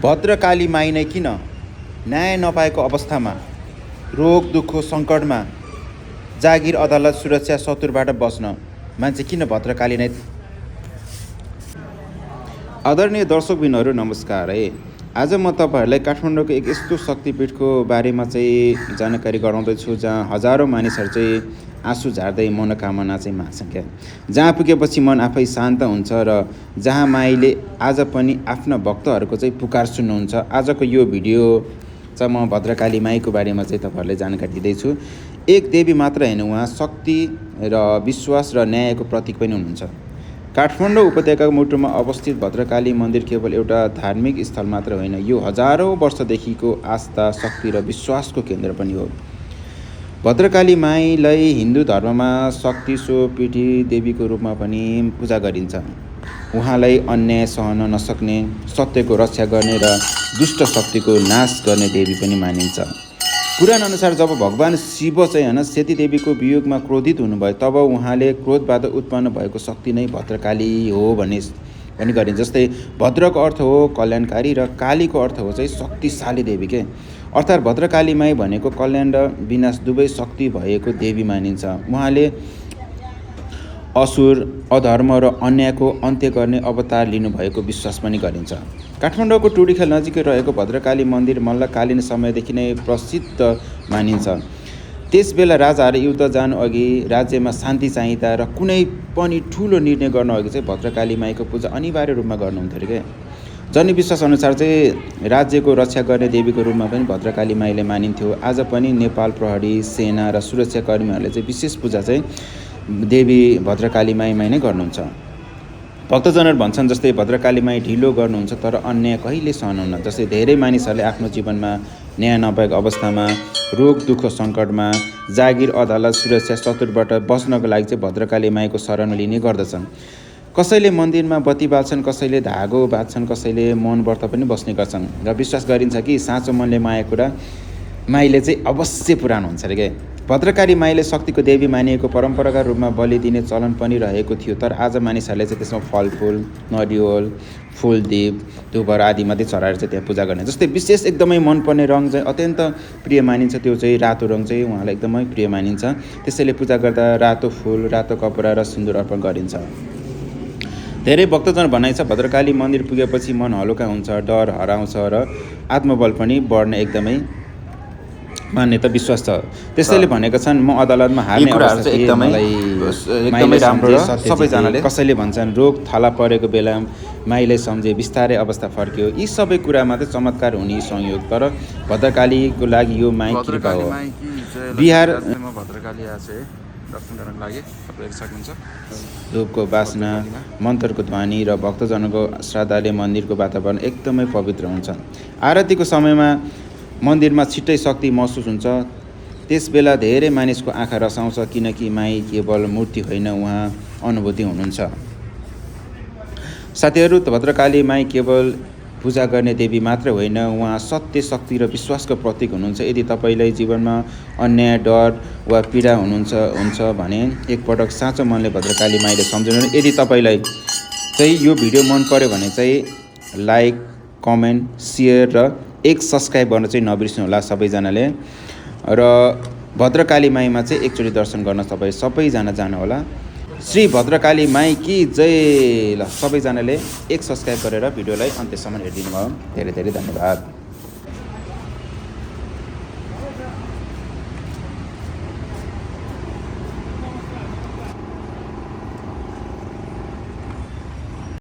Bhadrakali my नै किन न्याय नपाएको अवस्थामा, रोग दुःख सङ्कटमा, जागिर अदालत सुरक्षा शत्रुबाट बस्न मान्छे किन भद्रकाली नै? आदरणीय दर्शकबिनहरू नमस्कार है। आज म तपाईँहरूलाई काठमाडौँको एक यस्तो शक्तिपीठको बारेमा चाहिँ जानकारी गराउँदैछु जहाँ हजारौँ मानिसहरू चाहिँ आँसु झार्दै मनोकामना चाहिँ माग्छन् क्या। जहाँ पुगेपछि मन आफै शान्त हुन्छ र जहाँ माईले आज पनि आफ्ना भक्तहरूको चाहिँ पुकार सुन्नुहुन्छ। आजको यो भिडियो चाहिँ म भद्रकाली माईको बारेमा चाहिँ तपाईँहरूलाई जानकारी दिँदैछु। एक देवी मात्र होइन, उहाँ शक्ति र विश्वास र न्यायको प्रतीक पनि हुनुहुन्छ। काठमाडौँ उपत्यकाको मुटुमा अवस्थित भद्रकाली मन्दिर केवल एउटा धार्मिक स्थल मात्र होइन, यो हजारौँ वर्षदेखिको आस्था, शक्ति र विश्वासको केन्द्र पनि हो। भद्रकाली माईलाई हिन्दू धर्ममा शक्ति स्वपीठी देवीको रूपमा पनि पूजा गरिन्छ। उहाँलाई अन्याय सहन नसक्ने, सत्यको रक्षा गर्ने र दुष्ट शक्तिको नाश गर्ने देवी पनि मानिन्छ। पुराण अनुसार जब भगवान शिव चाहिँ सेती देवीको वियोगमा क्रोधित हुनुभयो, तब उहाँले क्रोधबाट उत्पन्न भएको शक्ति नै भद्रकाली हो भन्ने पनि गरिन्छ। जस्तै भद्रको अर्थ हो कल्याणकारी र कालीको अर्थ हो चाहिँ शक्तिशाली देवी के। अर्थात् भद्रकाली माई भनेको कल्याण र विनाश दुवै शक्ति भएको देवी मानिन्छ। उहाँले असुर, अधर्म र अन्यायको अन्त्य गर्ने अवतार लिनुभएको विश्वास पनि गरिन्छ। काठमाडौँको टुँडिखेल नजिकै रहेको भद्रकाली मन्दिर मल्लकालीन समयदेखि नै प्रसिद्ध मानिन्छ। त्यसबेला राजाहरू युद्ध जानु अघि, राज्यमा शान्ति चाहिँदा र कुनै पनि ठुलो निर्णय गर्नु अघि चाहिँ भद्रकाली माईको पूजा अनिवार्य रूपमा गर्नुहुन्थ्यो क्या। जनविश्वास अनुसार चाहिँ राज्यको रक्षा गर्ने देवीको रूपमा पनि भद्रकाली माईले मानिन्थ्यो। आज पनि नेपाल प्रहरी, सेना र सुरक्षाकर्मीहरूले चाहिँ विशेष पूजा चाहिँ देवी भद्रकाली माईमा नै गर्नुहुन्छ। भक्तजनहरू भन्छन् जस्तै भद्रकाली माई ढिलो गर्नुहुन्छ तर अन्याय कहिले सहनुहुन्न। जस्तै धेरै मानिसहरूले आफ्नो जीवनमा न्याय नपाएको अवस्थामा, रोग दुःख सङ्कटमा, जागिर अदालत सुरक्षा शत्रुबाट बस्नको लागि चाहिँ भद्रकाली माईको शरण लिने गर्दछन्। कसैले मन्दिरमा बत्ती बाल्छन्, कसैले धागो बाँध्छन्, कसैले मौन व्रत पनि बस्ने गर्छन् र विश्वास गरिन्छ कि साँचो मनले माया कुरा माईले चाहिँ अवश्य पुराण हुन्छ अरे क्या। भद्रकाली माईले शक्तिको देवी मानिएको परम्परागत रूपमा बलि दिने चलन पनि रहेको थियो, तर आज मानिसहरूले चाहिँ त्यसमा फलफुल, नरिवल, फुलदीप, धुपहरू आदि मात्रै चढाएर चाहिँ त्यहाँ पूजा गर्ने। जस्तै विशेष एकदमै मनपर्ने रङ चाहिँ अत्यन्त प्रिय मानिन्छ, त्यो चाहिँ रातो रङ चाहिँ उहाँलाई एकदमै प्रिय मानिन्छ। त्यसैले पूजा गर्दा रातो फुल, रातो कपडा र सिन्दुर अर्पण गरिन्छ। धेरै भक्तजन भनाइ छ भद्रकाली मन्दिर पुगेपछि मन हलुका हुन्छ, डर हराउँछ र आत्मबल पनि बढ्न एकदमै मान्यता विश्वास छ। त्यसैले भनेका छन् म अदालतमा हार्ने अवस्था थिएँ, एकदमै राम्रो र सबैजनाले। कसैले भन्छन् रोग थला परेको बेला माईले सम्झे बिस्तारै अवस्था फर्क्यो। यी सबै कुरामा चाहिँ चमत्कार हुने संयोग, तर भद्रकालीको लागि यो माई कृपा हो। बिहार भद्रकाली आए दर्शन गर्नको लागि तपाईहरु सक्नुहुन्छ। धूपको बास्ना, मन्त्रको ध्वनि र भक्तजनको श्रद्धाले मन्दिरको वातावरण एकदमै पवित्र हुन्छ। आरतीको समयमा मन्दिरमा छिट्टै शक्ति महसुस हुन्छ। त्यसबेला धेरै मानिसको आँखा रसाउँछ, किनकि माई केवल मूर्ति होइन, उहाँ अनुभूति हुनुहुन्छ। साथीहरू, भद्रकाली माई केवल पूजा गर्ने देवी मात्र होइन, उहाँ सत्य, शक्ति र विश्वासको प्रतीक हुनुहुन्छ। यदि तपाईँलाई जीवनमा अन्याय, डर वा पीडा हुन्छ भने एकपटक साँचो मनले भद्रकाली माईले सम्झनु। यदि तपाईँलाई चाहिँ यो भिडियो मन पर्यो भने चाहिँ लाइक, कमेन्ट, सेयर र एक सब्सक्राइब गर्न चाहिँ नबिर्सनु होला सबैजनाले। र भद्रकाली माईमा चाहिँ एकचोटि दर्शन गर्न तपाईँ सबैजना जानुहोला। श्री भद्रकाली माई की जय। ल सबैजनाले एक सब्सक्राइब गरेर भिडियोलाई अन्त्यसम्म हेरिदिनु भयो। धेरै धेरै धन्यवाद।